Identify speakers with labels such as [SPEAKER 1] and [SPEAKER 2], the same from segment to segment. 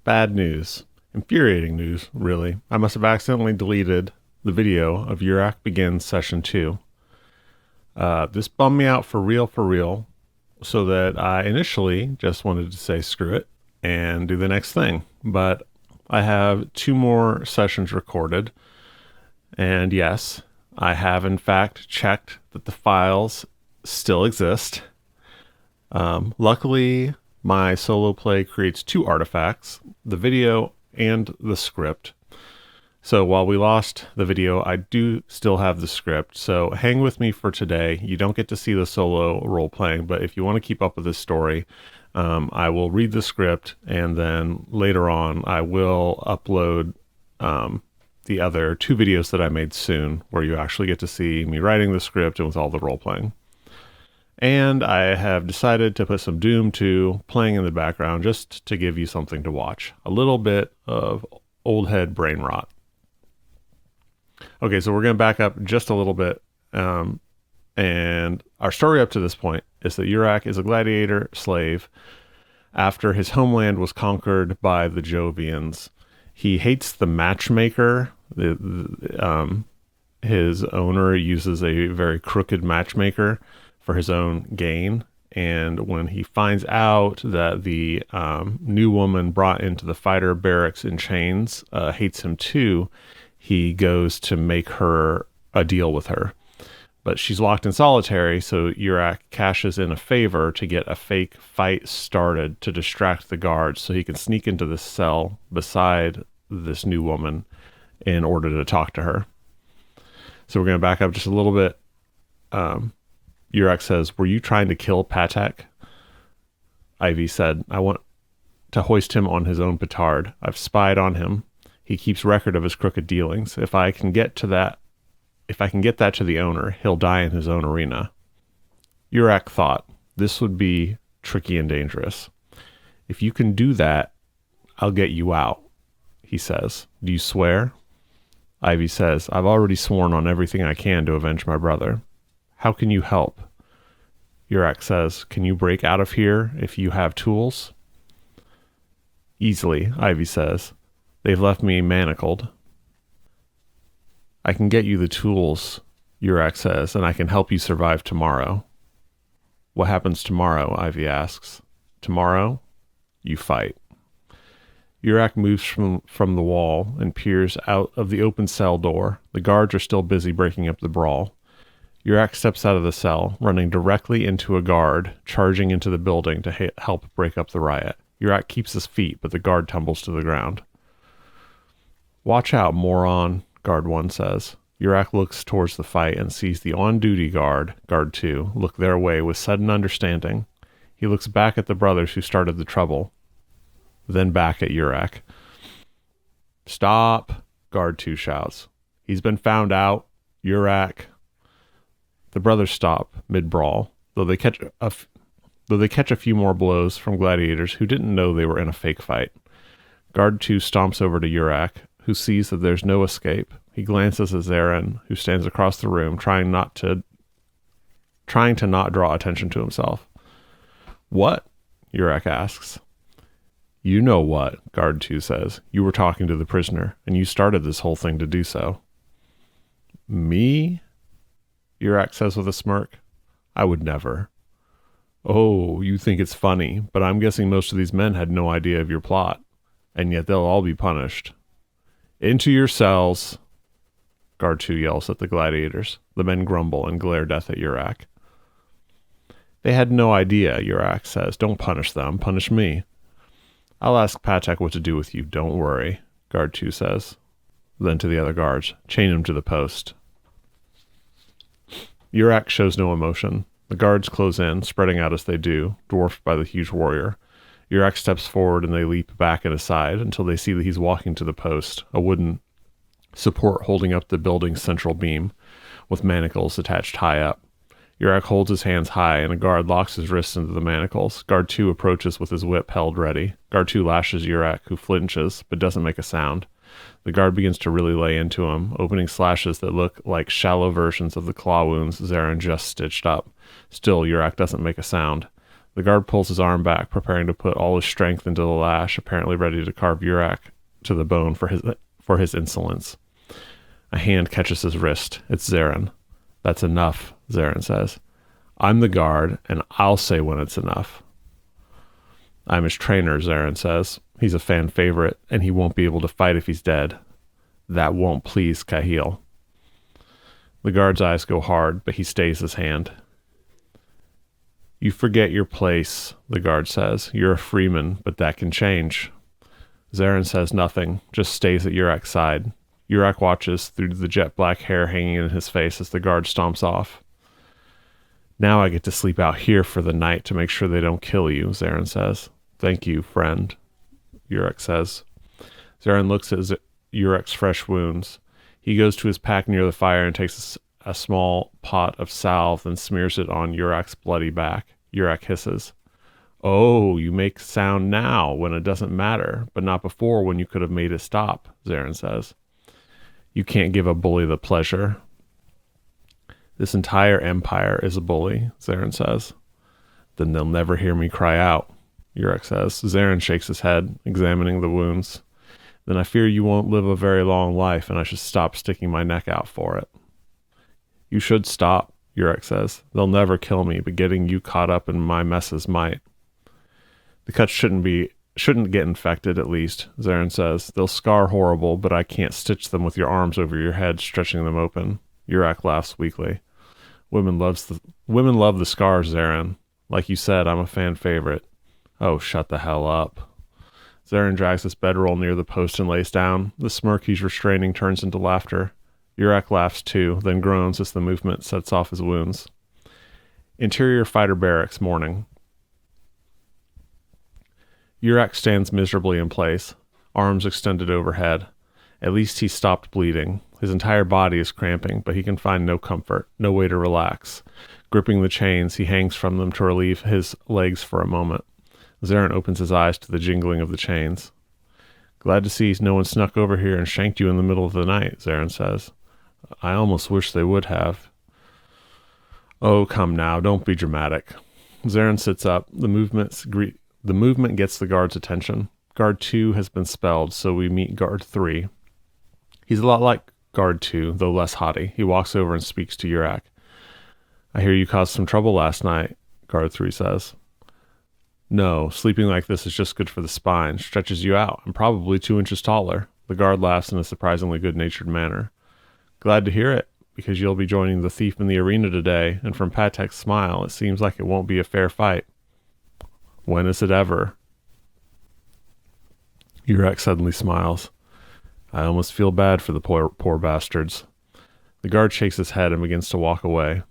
[SPEAKER 1] Bad news. Infuriating news, really. I must have accidentally deleted the video of Urak Begins Session 2. This bummed me out for real, so that I initially just wanted to say screw it and do the next thing. But I have 2 more sessions recorded, and yes, I have in fact checked that the files still exist. Luckily, my solo play creates 2 artifacts, the video and the script. So while we lost the video, I do still have the script. So hang with me for today. You don't get to see the solo role playing, but if you want to keep up with this story, I will read the script, and then later on I will upload the other 2 videos that I made soon, where you actually get to see me writing the script and with all the role playing. And I have decided to put some Doom 2 playing in the background just to give you something to watch. A little bit of old head brain rot. Okay, so we're going to back up just a little bit. And our story up to this point is that Urak is a gladiator slave after his homeland was conquered by the Jovians. He hates the matchmaker. His owner uses a very crooked matchmaker for his own gain. And when he finds out that the new woman brought into the fighter barracks in chains hates him too, he goes to make her a deal with her. But she's locked in solitary, so Urak cashes in a favor to get a fake fight started to distract the guards so he can sneak into the cell beside this new woman in order to talk to her. So we're going to back up just a little bit. Urak says, "Were you trying to kill Patek?" Ivy said, "I want to hoist him on his own petard. I've spied on him. He keeps record of his crooked dealings. If I can get that to the owner, he'll die in his own arena." Urak thought, this would be tricky and dangerous. "If you can do that, I'll get you out," he says. "Do you swear?" Ivy says, "I've already sworn on everything I can to avenge my brother." "How can you help?" Urak says, "Can you break out of here if you have tools?" "Easily," Ivy says. "They've left me manacled." "I can get you the tools," Urak says, "and I can help you survive tomorrow." "What happens tomorrow?" Ivy asks. "Tomorrow, you fight." Urak moves from the wall and peers out of the open cell door. The guards are still busy breaking up the brawl. Urak steps out of the cell, running directly into a guard, charging into the building to help break up the riot. Urak keeps his feet, but the guard tumbles to the ground. "Watch out, moron," Guard 1 says. Urak looks towards the fight and sees the on-duty guard, Guard 2, look their way with sudden understanding. He looks back at the brothers who started the trouble, then back at Urak. "Stop," Guard 2 shouts. "He's been found out. Urak." The brothers stop mid-brawl, though they catch a few more blows from gladiators who didn't know they were in a fake fight. Guard 2 stomps over to Urak, who sees that there's no escape. He glances at Zarin, who stands across the room, trying to not draw attention to himself. "What?" Urak asks. "You know what," Guard 2 says. "You were talking to the prisoner, and you started this whole thing to do so." "Me?" Urak says with a smirk. "I would never." "Oh, you think it's funny, but I'm guessing most of these men had no idea of your plot, and yet they'll all be punished." "Into your cells," Guard 2 yells at the gladiators. The men grumble and glare death at Urak. "They had no idea," Urak says. "Don't punish them, punish me." "I'll ask Patek what to do with you, don't worry," Guard 2 says. Then to the other guards, "Chain him to the post." Urak shows no emotion. The guards close in, spreading out as they do, dwarfed by the huge warrior. Urak steps forward and they leap back and aside until they see that he's walking to the post, a wooden support holding up the building's central beam, with manacles attached high up. Urak holds his hands high and a guard locks his wrists into the manacles. Guard 2 approaches with his whip held ready. Guard 2 lashes Urak, who flinches, but doesn't make a sound. The guard begins to really lay into him, opening slashes that look like shallow versions of the claw wounds Zarin just stitched up. Still, Urak doesn't make a sound. The guard pulls his arm back, preparing to put all his strength into the lash, apparently ready to carve Urak to the bone for his insolence. A hand catches his wrist. It's Zarin. That's enough, Zarin says. I'm the guard, and I'll say when it's enough. I'm his trainer, Zarin says. He's a fan favorite, and he won't be able to fight if he's dead. That won't please Kahil. The guard's eyes go hard, but he stays his hand. You forget your place, the guard says. You're a freeman, but that can change. Zarin says nothing, just stays at Urak's side. Urak watches through the jet black hair hanging in his face as the guard stomps off. Now I get to sleep out here for the night to make sure they don't kill you, Zarin says. Thank you, friend, Urak says. Zarin looks at Urak's fresh wounds. He goes to his pack near the fire and takes a small pot of salve and smears it on Urak's bloody back. Urak hisses. Oh, you make sound now when it doesn't matter, but not before when you could have made it stop, Zarin says. You can't give a bully the pleasure. This entire empire is a bully, Zarin says. Then they'll never hear me cry out, Urak says. Zarin shakes his head, examining the wounds. Then I fear you won't live a very long life, and I should stop sticking my neck out for it. You should stop, Urak says. They'll never kill me, but getting you caught up in my messes might. The cuts shouldn't get infected, at least, Zarin says. They'll scar horrible, but I can't stitch them with your arms over your head, stretching them open. Urak laughs weakly. Women love the scars, Zarin. Like you said, I'm a fan favorite. Oh, shut the hell up. Zarin drags his bedroll near the post and lays down. The smirk he's restraining turns into laughter. Urak laughs too, then groans as the movement sets off his wounds. Interior fighter barracks, morning. Urak stands miserably in place, arms extended overhead. At least he's stopped bleeding. His entire body is cramping, but he can find no comfort, no way to relax. Gripping the chains, he hangs from them to relieve his legs for a moment. Zarin opens his eyes to the jingling of the chains. Glad to see no one snuck over here and shanked you in the middle of the night, Zarin says. I almost wish they would have. Oh, come now, don't be dramatic. Zarin sits up. The movement gets the guard's attention. Guard 2 has been spelled, so we meet Guard 3. He's a lot like Guard 2, though less haughty. He walks over and speaks to Urak. I hear you caused some trouble last night, Guard 3 says. No, sleeping like this is just good for the spine, stretches you out. I'm probably 2 inches taller. The guard laughs in a surprisingly good-natured manner. Glad to hear it, because you'll be joining the thief in the arena today, and from Patek's smile, it seems like it won't be a fair fight. When is it ever? Urak suddenly smiles. I almost feel bad for the poor bastards. The guard shakes his head and begins to walk away.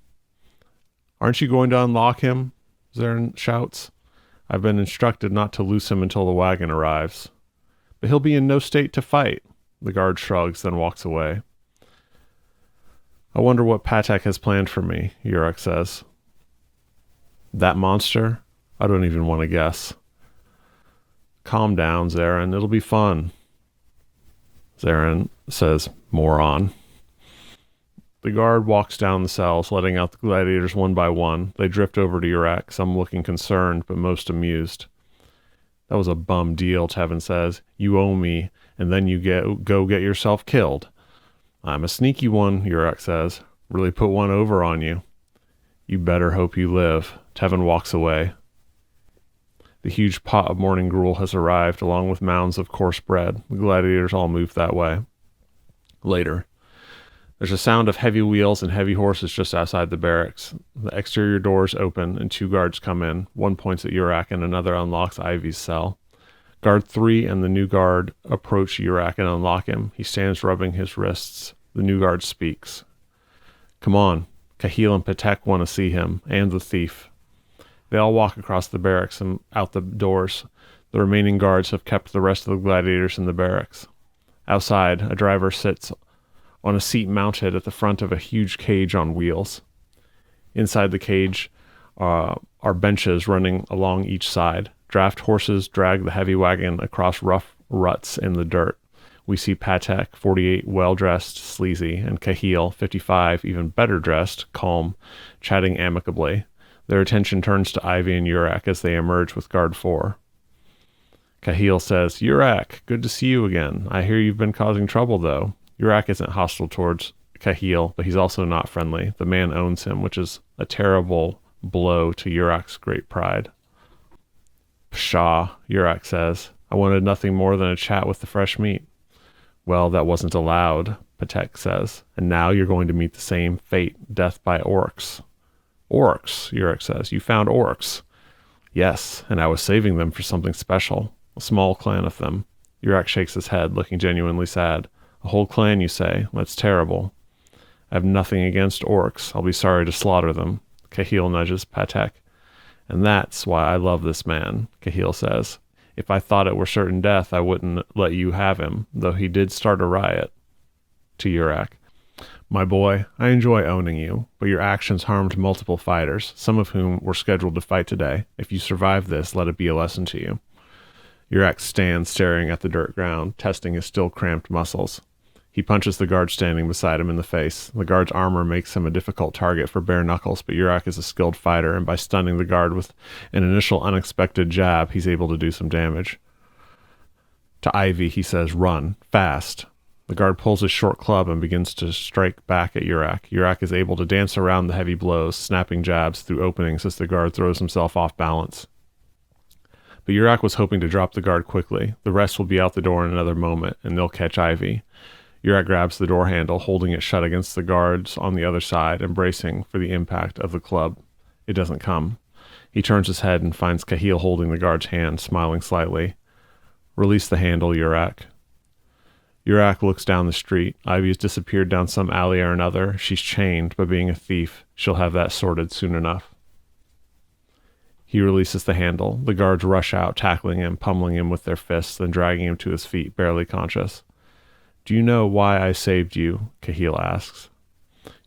[SPEAKER 1] Aren't you going to unlock him? Zarin shouts. I've been instructed not to loose him until the wagon arrives. But he'll be in no state to fight. The guard shrugs, then walks away. I wonder what Patek has planned for me, Urak says. That monster? I don't even want to guess. Calm down, Zarin. It'll be fun. Zarin says, moron. The guard walks down the cells, letting out the gladiators one by one. They drift over to Urak, some looking concerned, but most amused. That was a bum deal, Tevin says. You owe me, and then you go get yourself killed. I'm a sneaky one, Urak says. Really put one over on you. You better hope you live. Tevin walks away. The huge pot of morning gruel has arrived, along with mounds of coarse bread. The gladiators all move that way. Later. There's a sound of heavy wheels and heavy horses just outside the barracks. The exterior doors open and 2 guards come in. One points at Urak and another unlocks Ivy's cell. Guard 3 and the new guard approach Urak and unlock him. He stands rubbing his wrists. The new guard speaks. Come on. Kahil and Patek want to see him, and the thief. They all walk across the barracks and out the doors. The remaining guards have kept the rest of the gladiators in the barracks. Outside, a driver sits on a seat mounted at the front of a huge cage on wheels. Inside the cage are benches running along each side. Draft horses drag the heavy wagon across rough ruts in the dirt. We see Patek, 48, well-dressed, sleazy, and Kahil, 55, even better dressed, calm, chatting amicably. Their attention turns to Ivy and Urak as they emerge with Guard 4. Cahill says, Urak, good to see you again. I hear you've been causing trouble, though. Urak isn't hostile towards Cahill, but he's also not friendly. The man owns him, which is a terrible blow to Urak's great pride. Pshaw, Urak says. I wanted nothing more than a chat with the fresh meat. Well, that wasn't allowed, Patek says. And now you're going to meet the same fate, death by orcs. Orcs, Urak says. You found orcs. Yes, and I was saving them for something special. A small clan of them. Urak shakes his head, looking genuinely sad. A whole clan, you say? That's terrible. I have nothing against orcs. I'll be sorry to slaughter them. Cahill nudges Patek. And that's why I love this man, Cahill says. If I thought it were certain death, I wouldn't let you have him, though he did start a riot. To Urak. My boy, I enjoy owning you, but your actions harmed multiple fighters, some of whom were scheduled to fight today. If you survive this, let it be a lesson to you. Urak stands staring at the dirt ground, testing his still cramped muscles. He punches the guard standing beside him in the face. The guard's armor makes him a difficult target for bare knuckles, but Urak is a skilled fighter, and by stunning the guard with an initial unexpected jab, he's able to do some damage. To Ivy, he says, run, fast. The guard pulls his short club and begins to strike back at Urak. Urak is able to dance around the heavy blows, snapping jabs through openings as the guard throws himself off balance. But Urak was hoping to drop the guard quickly. The rest will be out the door in another moment, and they'll catch Ivy. Urak grabs the door handle, holding it shut against the guards on the other side and bracing for the impact of the club. It doesn't come. He turns his head and finds Cahill holding the guard's hand, smiling slightly. Release the handle, Urak. Urak looks down the street. Ivy has disappeared down some alley or another. She's chained, but being a thief, she'll have that sorted soon enough. He releases the handle. The guards rush out, tackling him, pummeling him with their fists, then dragging him to his feet, barely conscious. Do you know why I saved you? Cahill asks.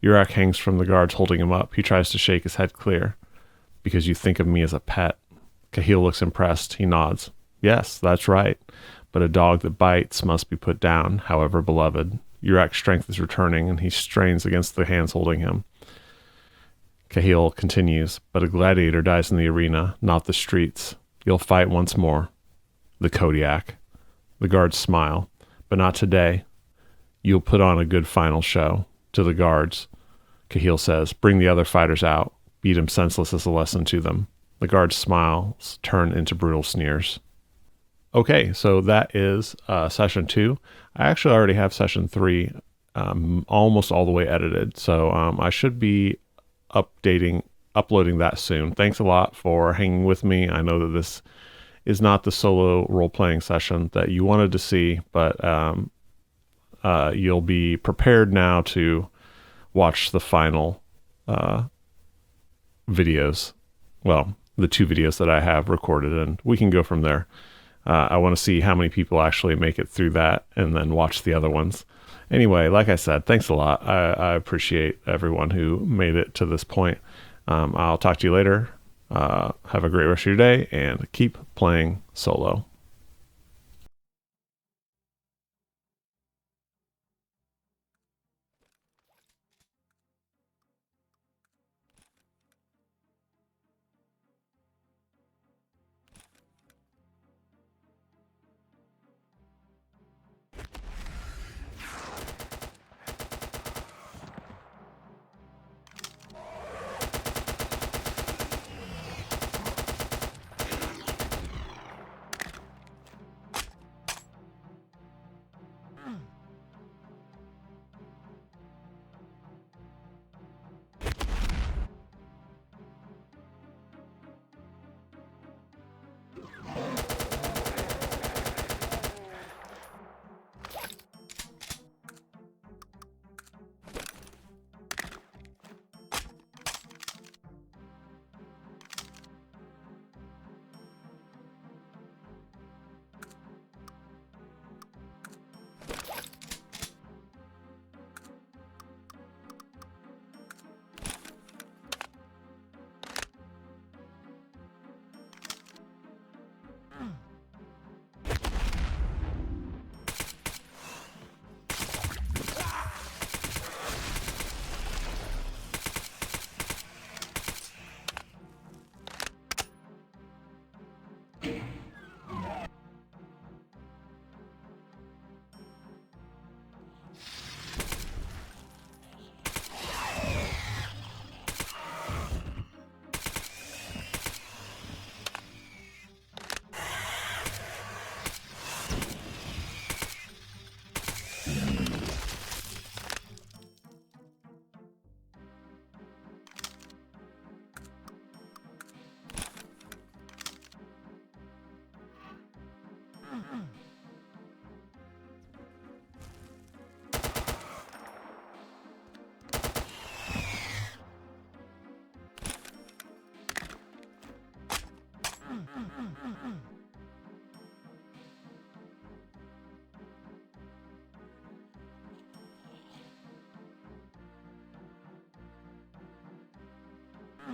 [SPEAKER 1] Urak hangs from the guards holding him up. He tries to shake his head clear. Because you think of me as a pet. Cahill looks impressed. He nods. Yes, that's right. But a dog that bites must be put down, however beloved. Urak's strength is returning, and he strains against the hands holding him. Cahill continues, but a gladiator dies in the arena, not the streets. You'll fight once more. The Kodiak. The guards smile. But not today. You'll put on a good final show. To the guards, Cahill says, bring the other fighters out. Beat him senseless as a lesson to them. The guards' smiles turn into brutal sneers. Okay, so that is session 2. I actually already have session 3 almost all the way edited, so I should be uploading that soon. Thanks a lot for hanging with me. I know that this is not the solo role-playing session that you wanted to see, but you'll be prepared now to watch the final videos. Well, the 2 videos that I have recorded, and we can go from there. I want to see how many people actually make it through that and then watch the other ones. Anyway, like I said, thanks a lot. I appreciate everyone who made it to this point. I'll talk to you later. Have a great rest of your day and keep playing solo.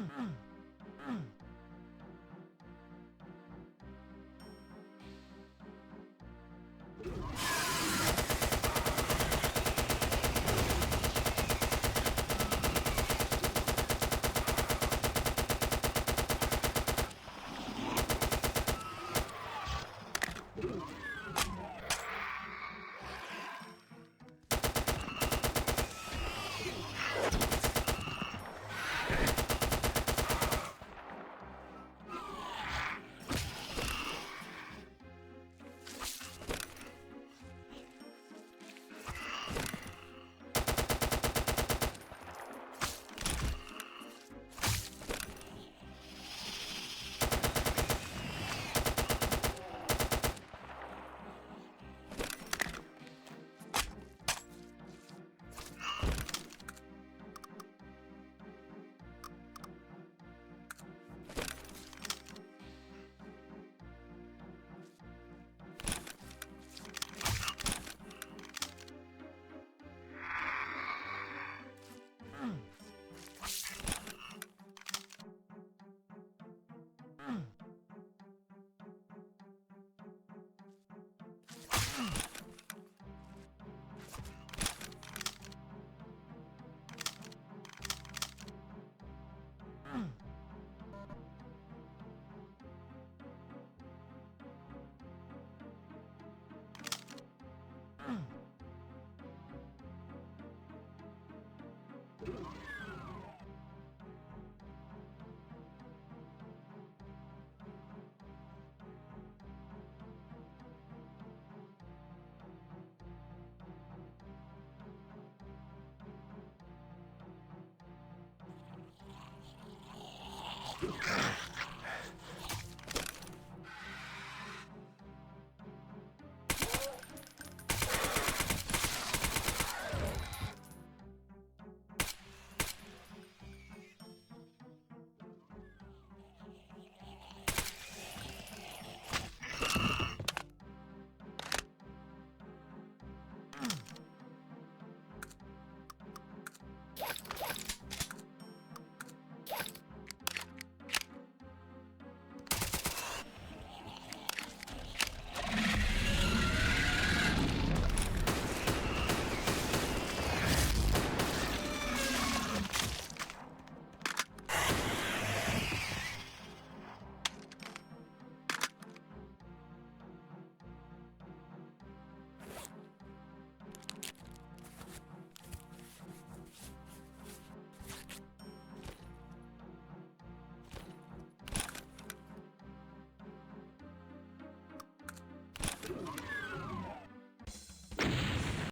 [SPEAKER 2] Mm-hmm.